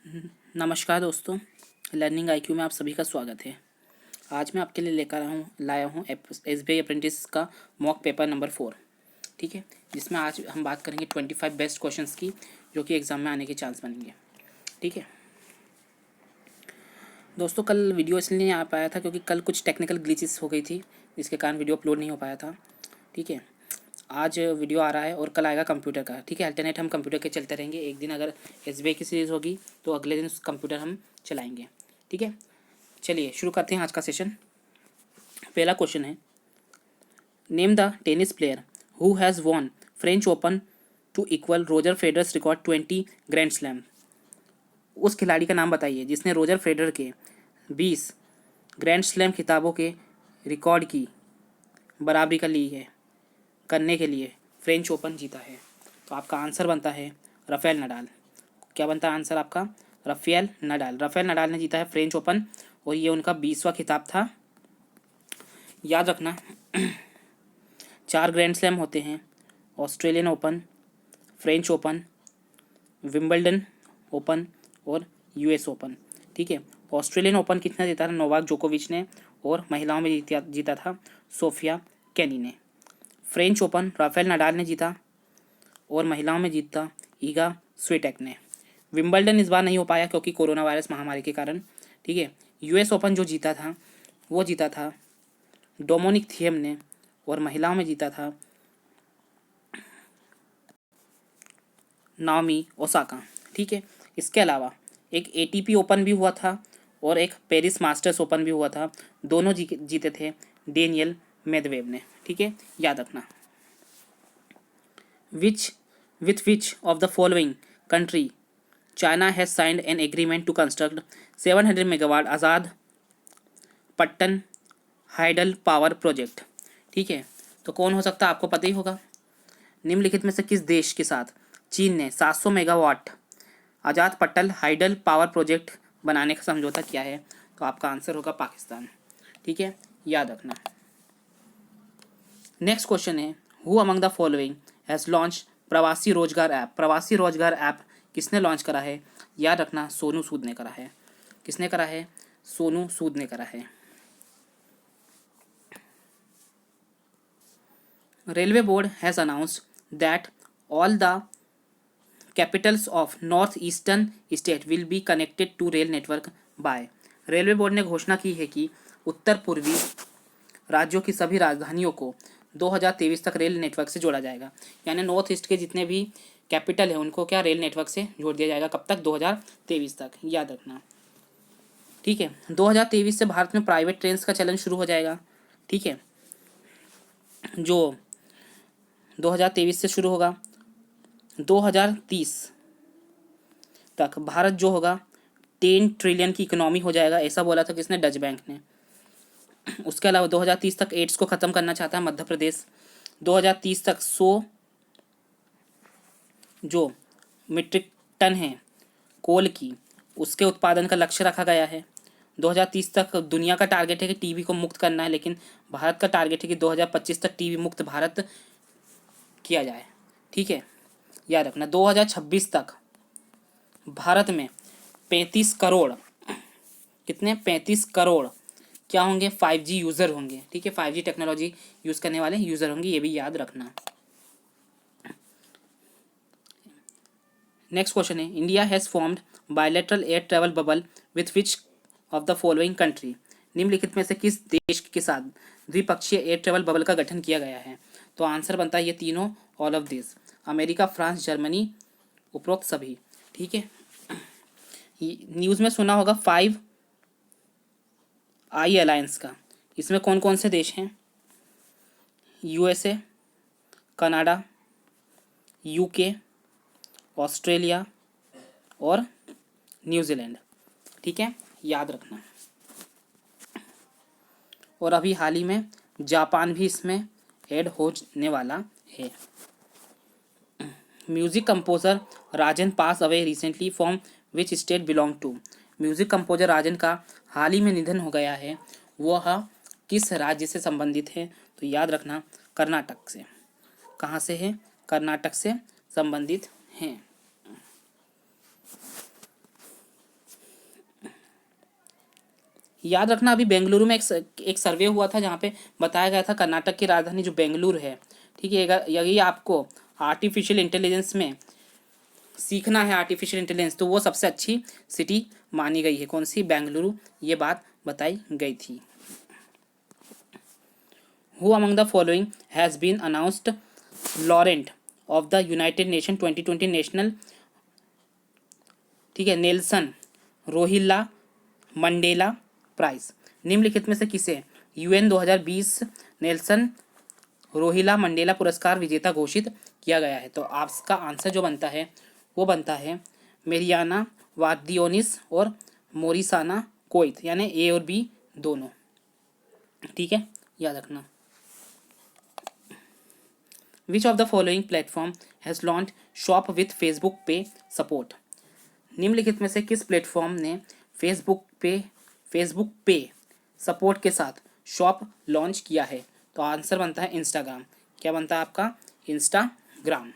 नमस्कार दोस्तों, learning IQ में आप सभी का स्वागत है। आज मैं आपके लिए लेकर लाया हूँ एसबीआई अप्रेंटिस का मॉक पेपर नंबर 4। ठीक है, जिसमें आज हम बात करेंगे 25 बेस्ट क्वेश्चंस की, जो कि एग्ज़ाम में आने के चांस बनेंगे। ठीक है दोस्तों, कल वीडियो इसलिए नहीं आ पाया था क्योंकि कल कुछ टेक्निकल ग्लिचेस हो गई थी, जिसके कारण वीडियो अपलोड नहीं हो पाया था। ठीक है, आज वीडियो आ रहा है और कल आएगा कंप्यूटर का। ठीक है, अल्टरनेट हम कंप्यूटर के चलते रहेंगे। एक दिन अगर एसबीआई की सीरीज़ होगी तो अगले दिन कंप्यूटर हम चलाएंगे। ठीक है, चलिए शुरू करते हैं आज का सेशन। पहला क्वेश्चन है, name the tennis player who has won French Open to equal Roger Federer's record 20 grand slam. उस खिलाड़ी का नाम बताइए जिसने रोजर फेडरर के 20 ग्रैंड स्लैम खिताबों के रिकॉर्ड की बराबरी कर ली है, करने के लिए फ्रेंच ओपन जीता है। तो आपका आंसर बनता है राफेल नडाल। क्या बनता है आंसर आपका? Rafael Nadal. राफेल नडाल ने जीता है फ्रेंच ओपन और ये उनका 20वां खिताब था। याद रखना 4 ग्रैंड स्लैम होते हैं: Australian open, French open, Wimbledon open और यूएस ओपन। ठीक है, ऑस्ट्रेलियन ओपन कितना जीता था? नोवाक जोकोविच ने, और महिलाओं में जीता था सोफिया केनी ने। फ्रेंच ओपन राफेल नडाल ने जीता और महिलाओं में जीता ईगा स्विटेक ने। विंबलडन इस बार नहीं हो पाया क्योंकि कोरोना वायरस महामारी के कारण। ठीक है, यूएस ओपन जो जीता था वो जीता था डोमिनिक थिएम ने और महिलाओं में जीता था नाओमी ओसाका। ठीक है, इसके अलावा एक एटीपी ओपन भी हुआ था और एक पेरिस मास्टर्स ओपन भी हुआ था। दोनों जीते थे डेनियल मेदवेव ने। ठीक है, याद रखना। Which of the following country China has signed an agreement to construct 700 megawatt Azad Pattan hydel power project? ठीक है, तो कौन हो सकता है? आपको पता ही होगा। निम्नलिखित में से किस देश के साथ चीन ने 700 मेगावाट आज़ाद पट्टन हाइडल पावर प्रोजेक्ट बनाने का समझौता किया है? तो आपका आंसर होगा पाकिस्तान। ठीक है, याद रखना। नेक्स्ट क्वेश्चन है, who among the following has launch प्रवासी रोजगार ऐप? प्रवासी रोजगार ऐप किसने लॉन्च करा है? याद रखना, सोनू सूद ने करा है। किसने करा है? सोनू सूद ने करा है। Railway board has announced that all the capitals of north eastern state will be connected to rail network by. रेलवे बोर्ड ने घोषणा की है कि उत्तर पूर्वी राज्यों की सभी राजधानियों को 2023 तक रेल नेटवर्क से जोड़ा जाएगा। यानी नॉर्थ ईस्ट के जितने भी कैपिटल है उनको क्या रेल नेटवर्क से जोड़ दिया जाएगा। कब तक? 2023 तक, याद रखना। ठीक है, 2023 से भारत में प्राइवेट ट्रेन का चलन शुरू हो जाएगा। ठीक है, जो 2023 से शुरू होगा, 2030 तक भारत जो होगा 10 ट्रिलियन की इकोनॉमी हो जाएगा। ऐसा बोला था किसने? डच बैंक ने। उसके अलावा 2030 तक एड्स को ख़त्म करना चाहता है मध्य प्रदेश। 2030 तक 100 जो मीट्रिक टन है कोल की, उसके उत्पादन का लक्ष्य रखा गया है। 2030 तक दुनिया का टारगेट है कि टीबी को मुक्त करना है, लेकिन भारत का टारगेट है कि 2025 तक टीबी मुक्त भारत किया जाए। ठीक है, याद रखना। 2026 तक भारत में 35 करोड़, कितने? 35 करोड़ क्या होंगे? 5G यूज़र होंगे। ठीक है, 5G टेक्नोलॉजी यूज़ करने वाले यूज़र होंगे, ये भी याद रखना। नेक्स्ट क्वेश्चन है, India has formed bilateral air travel bubble with which of the following country? निम्नलिखित में से किस देश के साथ द्विपक्षीय एयर ट्रैवल बबल का गठन किया गया है? तो आंसर बनता है ये तीनों, all of this: America, France, Germany, उपरोक्त सभी। ठीक है, न्यूज़ में सुना होगा 5 आई अलायंस का। इसमें कौन कौन से देश हैं? यूएसए, कनाडा, यूके, ऑस्ट्रेलिया और न्यूजीलैंड। ठीक है, याद रखना। और अभी हाल ही में जापान भी इसमें ऐड होने वाला है। Music composer Rajan pass away recently from which state belong to? Music composer Rajan का हाल ही में निधन हो गया है, वह किस राज्य से संबंधित है? तो याद रखना, कर्नाटक से। कहाँ से है? कर्नाटक से संबंधित हैं। याद रखना, अभी बेंगलुरु में एक सर्वे हुआ था जहाँ पे बताया गया था कर्नाटक की राजधानी जो बेंगलुरु है, ठीक है, यही आपको आर्टिफिशियल इंटेलिजेंस में सीखना है आर्टिफिशियल इंटेलिजेंस, तो वो सबसे अच्छी सिटी मानी गई है। कौन सी? बेंगलुरु, ये बात बताई गई थी। Who among the following has been announced laureate of the United Nation 2020 national, ठीक है, नेल्सन रोहिल्ला मंडेला प्राइज। निम्नलिखित में से किसे UN 2020 नेल्सन रोहिला मंडेला पुरस्कार विजेता घोषित किया गया है? तो आपका आंसर जो बनता है वो बनता है मेरियाना वादियोनिस और मोरिसाना कोइथ, यानी A और B दोनों, ठीक है, याद रखना। Which of the following platform has launch shop with Facebook पे सपोर्ट? निम्नलिखित में से किस प्लेटफॉर्म ने फेसबुक पे सपोर्ट के साथ शॉप लॉन्च किया है? तो आंसर बनता है इंस्टाग्राम। क्या बनता है आपका? इंस्टाग्राम।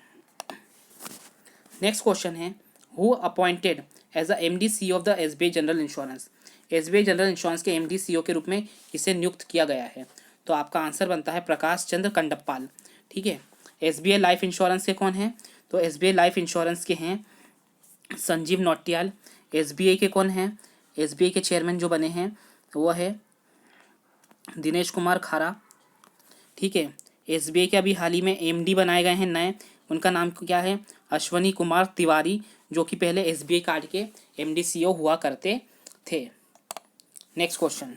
नेक्स्ट क्वेश्चन है, who appointed as a MD CEO of the SBI general insurance? SBI general insurance के MD CEO के रूप में किसे नियुक्त किया गया है? तो आपका आंसर बनता है प्रकाश चंद्र कंडप्पाल, ठीक है। SBI लाइफ इंश्योरेंस के कौन है? तो SBI लाइफ इंश्योरेंस के हैं संजीव नौटियाल। SBI के कौन हैं? SBI के चेयरमैन जो बने हैं वो है दिनेश कुमार खारा, ठीक है। SBI के अभी हाल ही में MD बनाए गए हैं नए, उनका नाम क्या है? अश्वनी कुमार तिवारी, जो कि पहले SBI कार्ड के MD CEO हुआ करते थे। Next question,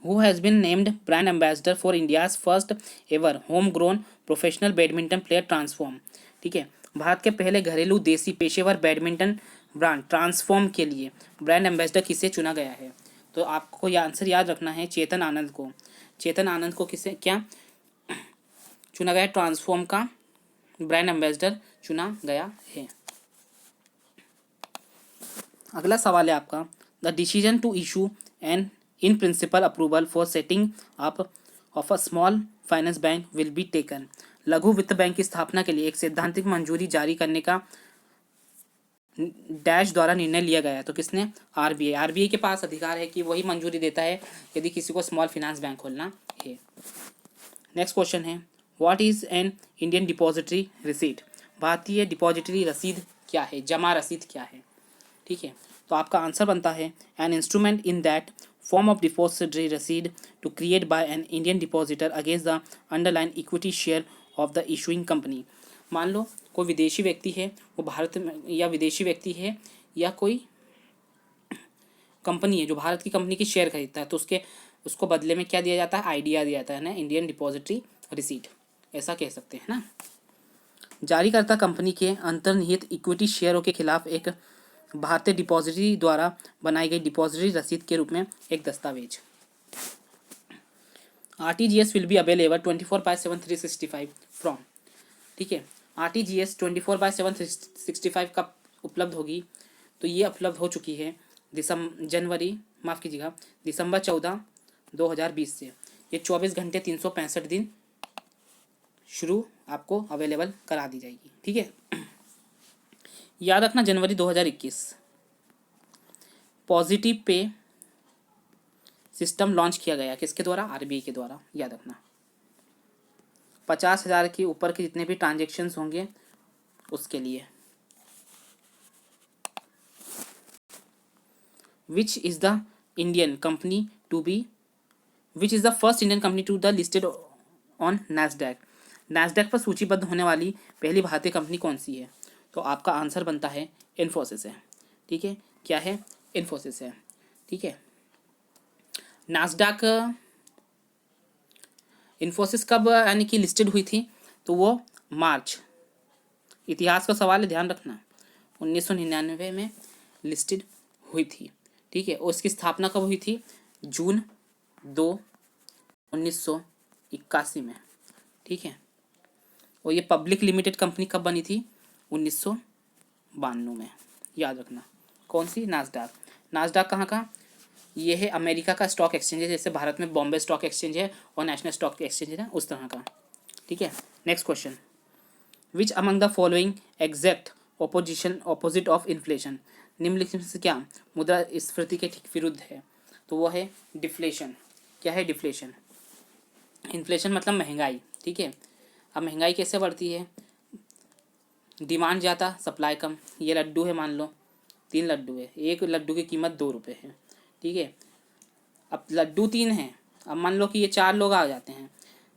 who has been named brand ambassador for India's first ever home grown professional badminton player transform? ठीक है, भारत के पहले घरेलू देसी पेशेवर बैडमिंटन ब्रांड ट्रांसफॉर्म के लिए ब्रांड एम्बेसडर किसे चुना गया है? तो आपको यह आंसर याद रखना है, चेतन आनंद को। चेतन आनंद को किसे क्या चुना गया? ट्रांसफॉर्म का ब्रांड एम्बेसडर चुना गया है। अगला सवाल है आपका, the decision to issue an in principle approval for setting up of a small finance bank will be taken. लघु वित्त बैंक की स्थापना के लिए एक सैद्धांतिक मंजूरी जारी करने का डैश द्वारा निर्णय लिया गया है। तो किसने? RBI। RBI के पास अधिकार है कि वही मंजूरी देता है यदि किसी को स्मॉल फाइनेंस बैंक खोलना है। नेक्स्ट क्वेश्चन है, what is an Indian depository receipt? भारतीय डिपॉजिटरी रसीद क्या है? जमा रसीद क्या है? ठीक है, तो आपका आंसर बनता है an instrument in that form of depository रसीद to create by an Indian depositor against the underline equity share of the issuing company. मान लो कोई विदेशी व्यक्ति है, वो भारत में, या विदेशी व्यक्ति है या कोई कंपनी है जो भारत की कंपनी की शेयर खरीदता है, तो उसको बदले में क्या दिया जाता है? आइडिया दिया जाता है ना, इंडियन डिपॉजिटरी रिसीट, ऐसा कह सकते हैं ना। जारीकर्ता कंपनी के अंतर्निहित इक्विटी शेयरों के खिलाफ एक भारतीय डिपॉजिटरी द्वारा बनाई गई डिपॉजिटरी रसीद के रूप में एक दस्तावेज। RTGS will be available 24/7 365 from, ठीक है, RTGS 24/7 365 कब उपलब्ध होगी? तो ये उपलब्ध हो चुकी है दिसंबर 14 2020 से। ये 24 घंटे 365 दिन शुरू आपको अवेलेबल करा दी जाएगी, ठीक है। याद रखना, जनवरी 2021 पॉजिटिव पे सिस्टम लॉन्च किया गया, किसके द्वारा? RBI के द्वारा, याद रखना। 50,000 के ऊपर के जितने भी ट्रांजेक्शन्स होंगे उसके लिए। Which is the Indian company to be which is the first Indian company to the listed on Nasdaq? Nasdaq पर सूचीबद्ध होने वाली पहली भारतीय कंपनी कौन सी है? तो आपका आंसर बनता है इन्फोसिस है, ठीक है। क्या है? इन्फोसिस है, ठीक है। नैस्डैक इन्फोसिस कब यानी कि लिस्टेड हुई थी? तो वो मार्च, इतिहास का सवाल है, ध्यान रखना, 1999 में लिस्टेड हुई थी, ठीक है। और उसकी स्थापना कब हुई थी? जून 2 1981 में, ठीक है। और ये पब्लिक लिमिटेड कंपनी कब बनी थी? 1992 में, याद रखना। कौन सी? नास्डाक। नास्डाक कहाँ का? ये है अमेरिका का स्टॉक एक्सचेंज है, जैसे भारत में बॉम्बे स्टॉक एक्सचेंज है और नेशनल स्टॉक एक्सचेंज है, उस तरह का, ठीक है। Next question, which among the following exact opposite of inflation? निम्नलिखित में से क्या मुद्रास्फीति के ठीक विरुद्ध है? तो वो है डिफ्लेशन। क्या है डिफ्लेशन? इन्फ्लेशन मतलब महंगाई, ठीक है। अब महंगाई कैसे बढ़ती है? डिमांड ज़्यादा, सप्लाई कम। ये लड्डू है, मान लो 3 लड्डू है, एक लड्डू की कीमत 2 रुपये है, ठीक है। अब लड्डू 3 हैं, अब मान लो कि ये 4 लोग आ जाते हैं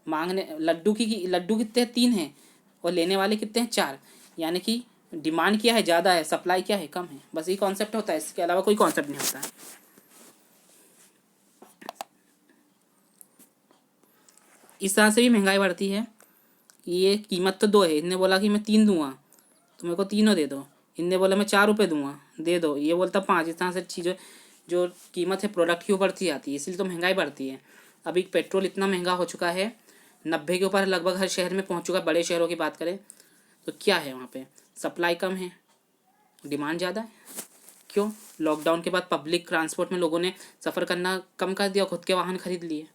मांगने। लड्डू कितने हैं? 3 हैं, और लेने वाले कितने हैं? 4। यानी कि डिमांड क्या है? ज़्यादा है, सप्लाई क्या है? कम है। बस ये कॉन्सेप्ट होता है, इसके अलावा कोई कॉन्सेप्ट नहीं होता है। इस तरह से भी महंगाई बढ़ती है। ये कीमत तो 2 है, इनने बोला कि मैं 3 दूंगा तो मेरे को तीनों दे दो। इनने बोला मैं 4 रुपये दूंगा, दे दो। ये बोलता 5। इस तरह से चीज़ें जो कीमत है प्रोडक्ट की वो बढ़ती जाती है, इसलिए तो महंगाई बढ़ती है। अभी पेट्रोल इतना महंगा हो चुका है, 90 के ऊपर लगभग हर शहर में पहुंच चुका है। बड़े शहरों की बात करें तो क्या है वहाँ पे? सप्लाई कम है, डिमांड ज़्यादा है। क्यों? लॉकडाउन के बाद पब्लिक ट्रांसपोर्ट में लोगों ने सफ़र करना कम कर दिया, खुद के वाहन खरीद लिए।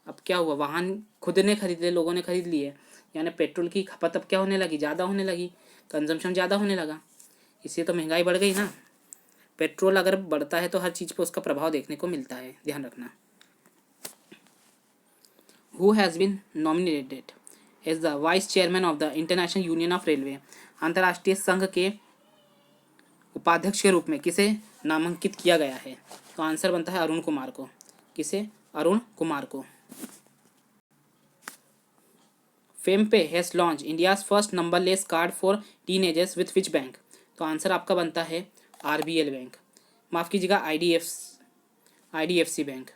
अब क्या हुआ? वाहन खुद ने खरीद लिए, लोगों ने खरीद लिए, यानी पेट्रोल की खपत अब क्या होने लगी? ज़्यादा होने लगी, कंजम्पशन ज़्यादा होने लगा। इससे तो महंगाई बढ़ गई ना। पेट्रोल अगर बढ़ता है तो हर चीज़ पे उसका प्रभाव देखने को मिलता है, ध्यान रखना। Who has been nominated as the vice chairman of the international union of railway? अंतर्राष्ट्रीय संघ के उपाध्यक्ष के रूप में किसे नामांकित किया गया है? तो आंसर बनता है अरुण कुमार को। किसे? अरुण कुमार को। FamPay has launch India's first numberless card for teenagers with which bank? तो आंसर आपका बनता है आरबीएल बैंक, माफ़ कीजिएगा आईडीएफसी बैंक,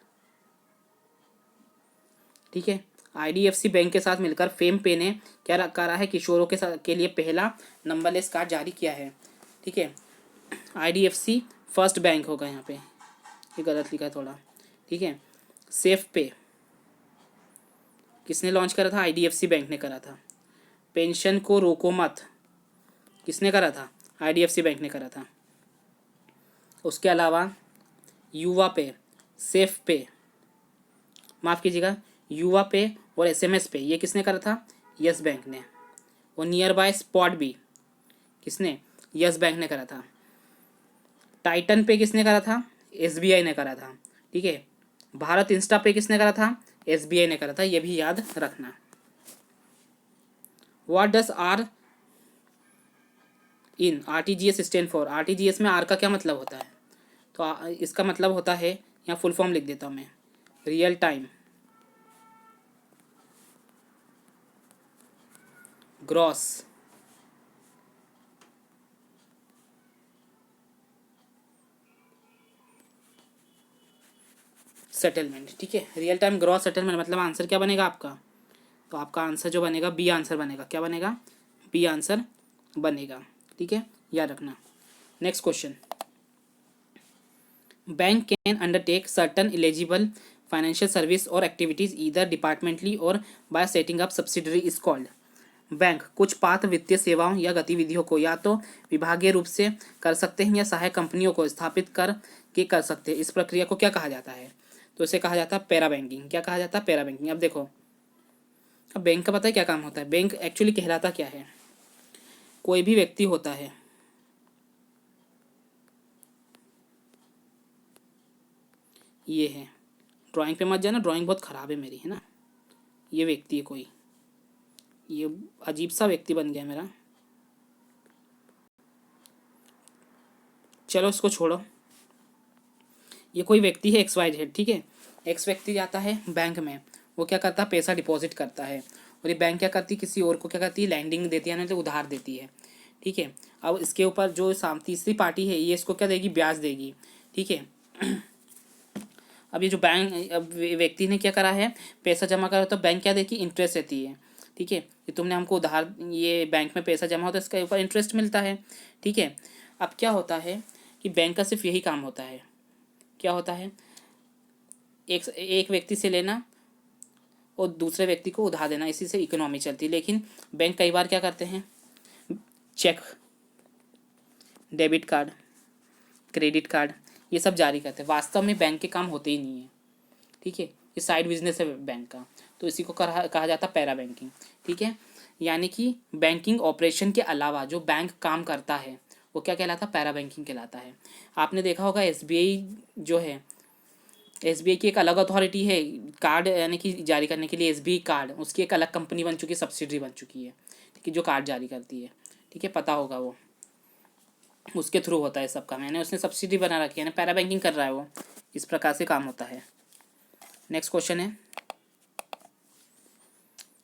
ठीक है। आईडीएफसी बैंक के साथ मिलकर फेमपे ने क्या करा है? किशोरों के लिए पहला नंबरलेस कार्ड जारी किया है, ठीक है। आईडीएफसी फर्स्ट बैंक होगा यहाँ पे, ये गलत लिखा है थोड़ा, ठीक है। सेफ पे किसने लॉन्च करा था? आईडीएफसी बैंक ने करा था। पेंशन को रोको मत किसने करा था? आईडीएफसी बैंक ने करा था। उसके अलावा युवा पे, सेफ पे, माफ़ कीजिएगा, युवा पे और एसएमएस पे ये किसने करा था? यस बैंक ने। और नियर बाय स्पॉट भी किसने? यस बैंक ने करा था। टाइटन पे किसने करा था? एसबीआई ने करा था, ठीक है। भारत इंस्टा पे किसने करा था? एसबीआई ने करा था, ये भी याद रखना। What does R in RTGS stand for? RTGS में आर का क्या मतलब होता है? तो इसका मतलब होता है, यहाँ फुल फॉर्म लिख देता हूँ मैं, रियल टाइम ग्रॉस सेटलमेंट, ठीक है। रियल टाइम ग्रॉस सेटलमेंट मतलब आंसर क्या बनेगा आपका? तो आपका आंसर जो बनेगा बी आंसर बनेगा। क्या बनेगा? बी आंसर बनेगा, ठीक है, याद रखना। Next question, bank can undertake certain eligible financial service और एक्टिविटीज ईदर डिपार्टमेंटली और bye setting up subsidiary is called? Bank कुछ पात्र वित्तीय सेवाओं या गतिविधियों को या तो विभागीय रूप से कर सकते हैं या सहायक कंपनियों को स्थापित कर सकते हैं। इस प्रक्रिया को क्या कहा जाता है? तो इसे कहा जाता है पैरा बैंकिंग। क्या कहा जाता है? Para banking. अब देखो, अब बैंक का पता है क्या काम होता है? बैंक एक्चुअली कहलाता क्या है? कोई भी व्यक्ति होता है, ये है, ड्राइंग पे मत जाना, ड्राइंग बहुत ख़राब है मेरी, है ना। ये व्यक्ति है कोई, ये अजीब सा व्यक्ति बन गया मेरा, चलो इसको छोड़ो। ये कोई व्यक्ति है एक्स वाई जेड, ठीक है। एक्स व्यक्ति जाता है बैंक में, वो क्या करता है? पैसा डिपॉजिट करता है, और ये बैंक क्या करती है? किसी और को क्या करती है? लैंडिंग देती है, यानी तो उधार देती है, ठीक है। अब इसके ऊपर जो तीसरी पार्टी है ये इसको क्या देगी? ब्याज देगी, ठीक है। अब ये जो बैंक, अब व्यक्ति ने क्या करा है? पैसा जमा करा, तो बैंक क्या देगी? इंटरेस्ट देती है, ठीक है। ये तुमने हमको उधार, ये बैंक में पैसा जमा होता है, इसके ऊपर इंटरेस्ट मिलता है, ठीक है। अब क्या होता है कि बैंक का सिर्फ यही काम होता है, क्या होता है? एक व्यक्ति से लेना और दूसरे व्यक्ति को उधार देना, इसी से इकोनॉमी चलती है। लेकिन बैंक कई बार क्या करते हैं? Cheque, debit card, credit card, ये सब जारी करते हैं। वास्तव में बैंक के काम होते ही नहीं है, ठीक है। ये साइड बिजनेस है बैंक का, तो इसी को कहा जाता है पैरा बैंकिंग, ठीक है। यानी कि बैंकिंग ऑपरेशन के अलावा जो बैंक काम करता है वो क्या कहलाता है? पैरा बैंकिंग कहलाता है। आपने देखा होगा एसबीआई जो है एसबीआई की एक अलग अथॉरिटी है कार्ड यानी कि जारी करने के लिए, एसबीआई कार्ड, उसकी एक अलग कंपनी बन चुकी है, सब्सिडरी बन चुकी है, ठीक है, जो कार्ड जारी करती है, ठीक है, पता होगा वो, उसके थ्रू होता है सबका। मैंने उसने सब्सिडी बना रखी है ना, पैरा बैंकिंग कर रहा है वो, इस प्रकार से काम होता है। नेक्स्ट क्वेश्चन है,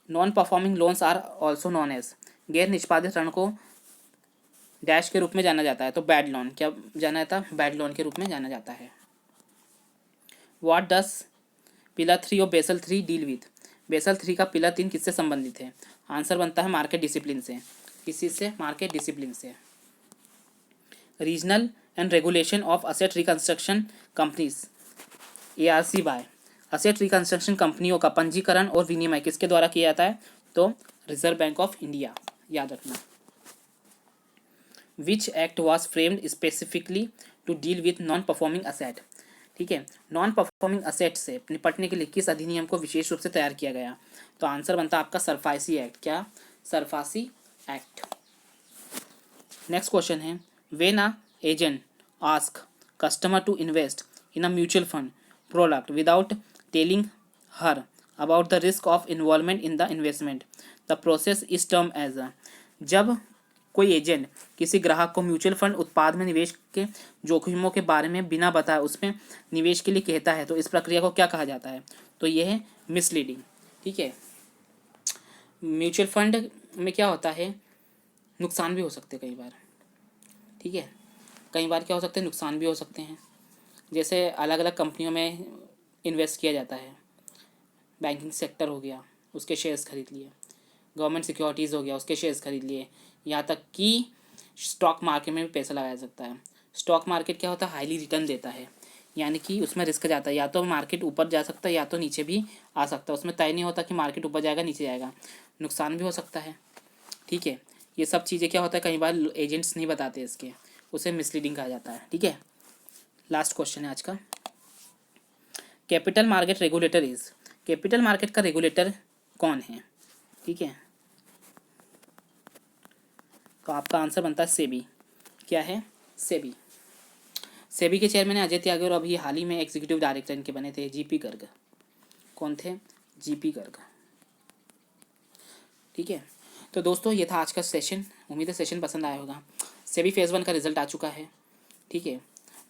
non performing loans are also known as, गैर निष्पादित ऋण को डैश के रूप में जाना जाता है, तो बैड लोन, क्या जाना जाता है, बैड लोन के रूप में जाना जाता है। व्हाट डस पिलर 3 और बेसल 3 डील विथ, बेसल 3 का पिलर 3 किससे संबंधित है, आंसर बनता है मार्केट डिसिप्लिन से, किस चीज़ से, मार्केट डिसिप्लिन से। Regional and regulation of asset reconstruction companies, ARC by, asset reconstruction कंपनियों का पंजीकरण और विनिमय किसके द्वारा किया जाता है, तो रिजर्व बैंक ऑफ इंडिया, याद रखना। Which act was framed specifically to deal with non performing asset, ठीक है, नॉन परफॉर्मिंग असेट से निपटने के लिए किस अधिनियम को विशेष रूप से तैयार किया गया, तो आंसर बनता है आपका सरफासी एक्ट, क्या, सरफासी एक्ट। नेक्स्ट क्वेश्चन है, when a agent ask customer to invest in a mutual fund product without telling her about the risk of involvement in the investment, the process is term as a, जब कोई agent किसी ग्राहक को mutual fund उत्पाद में निवेश के जोखिमों के बारे में बिना बताए उसमें निवेश के लिए कहता है, तो इस प्रक्रिया को क्या कहा जाता है, तो यह है मिसलीडिंग, ठीक है। म्यूचुअल फंड में क्या होता है, नुकसान भी हो सकते हैं कई बार, ठीक है, कई बार क्या हो सकते हैं, नुकसान भी हो सकते हैं। जैसे अलग अलग कंपनियों में इन्वेस्ट किया जाता है, बैंकिंग सेक्टर हो गया, उसके शेयर्स खरीद लिए, गवर्नमेंट सिक्योरिटीज़ हो गया, उसके शेयर्स खरीद लिए, यहाँ तक कि स्टॉक मार्केट में भी पैसा लगाया जा सकता है। स्टॉक मार्केट क्या होता है, हाईली रिटर्न देता है, यानी कि उसमें रिस्क जाता है, या तो मार्केट ऊपर जा सकता है या तो नीचे भी आ सकता है, उसमें तय नहीं होता कि मार्केट ऊपर जाएगा नीचे जाएगा, नुकसान भी हो सकता है, ठीक है। ये सब चीज़ें क्या होता है, कई बार एजेंट्स नहीं बताते इसके, उसे मिसलीडिंग कहा जाता है, ठीक है। लास्ट क्वेश्चन है आज का, capital market regulator is, capital market का रेगुलेटर कौन है, ठीक है, तो आपका आंसर बनता है सेबी, क्या है, सेबी। सेबी के चेयरमैन अजय त्यागी और अभी हाल ही में एग्जीक्यूटिव डायरेक्टर इनके बने थे जीपी गर्ग, कौन थे, जीपी गर्ग, ठीक है। तो दोस्तों ये था आज का सेशन, उम्मीद है सेशन पसंद आया होगा। सेबी फेज़ 1 का रिजल्ट आ चुका है, ठीक है,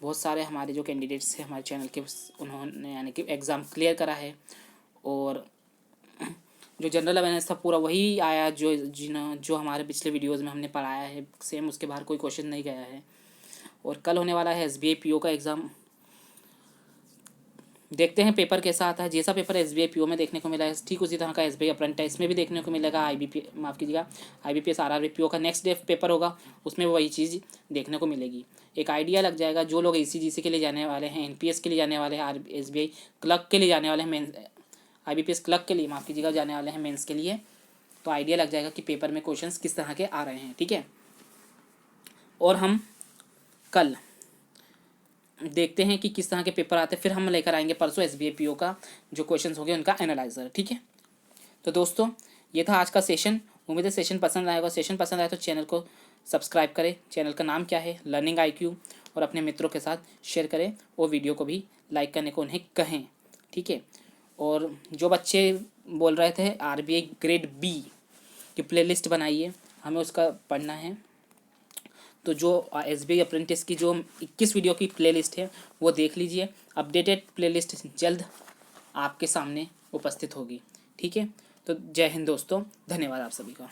बहुत सारे हमारे जो कैंडिडेट्स हैं हमारे चैनल के, उन्होंने यानी कि एग्ज़ाम क्लियर करा है, और जो जनरल अवेयरनेस था पूरा वही आया जो हमारे पिछले वीडियोस में हमने पढ़ाया है, सेम उसके बाहर कोई क्वेश्चन नहीं गया है। और कल होने वाला है SBI PO का एग्ज़ाम, देखते हैं पेपर कैसा आता है। जैसा पेपर SBI PO में देखने को मिला है ठीक उसी तरह का SBI अप्रेंटिस में भी देखने को मिलेगा, माफ़ कीजिएगा IBPS RRB PO का नेक्स्ट डे पेपर होगा, उसमें वही चीज़ देखने को मिलेगी। एक आइडिया लग जाएगा, जो लोग ECGC के लिए जाने वाले हैं, NPS के लिए जाने वाले हैं, SBI क्लर्क के लिए जाने वाले हैं, IBPS क्लर्क के लिए माफ़ कीजिएगा जाने वाले हैं मेंस के लिए, तो आइडिया लग जाएगा कि पेपर में क्वेश्चंस किस तरह के आ रहे हैं, ठीक है। और हम कल देखते हैं कि किस तरह के पेपर आते हैं, फिर हम लेकर आएंगे परसों SBI PO का जो क्वेश्चंस हो गए उनका एनालाइजर, ठीक है। तो दोस्तों ये था आज का सेशन, उम्मीद है सेशन पसंद आएगा। सेशन पसंद आए तो चैनल को सब्सक्राइब करें, चैनल का नाम क्या है, लर्निंग IQ, और अपने मित्रों के साथ शेयर करें, और वीडियो को भी लाइक करने को उन्हें कहें, ठीक है। और जो बच्चे बोल रहे थे RBI ग्रेड B की प्लेलिस्ट बनाइए, हमें उसका पढ़ना है, तो जो SBI अप्रेंटिस की जो 21 वीडियो की प्लेलिस्ट है वो देख लीजिए, अपडेटेड प्लेलिस्ट जल्द आपके सामने उपस्थित होगी, ठीक है। तो जय हिंद दोस्तों, धन्यवाद आप सभी का।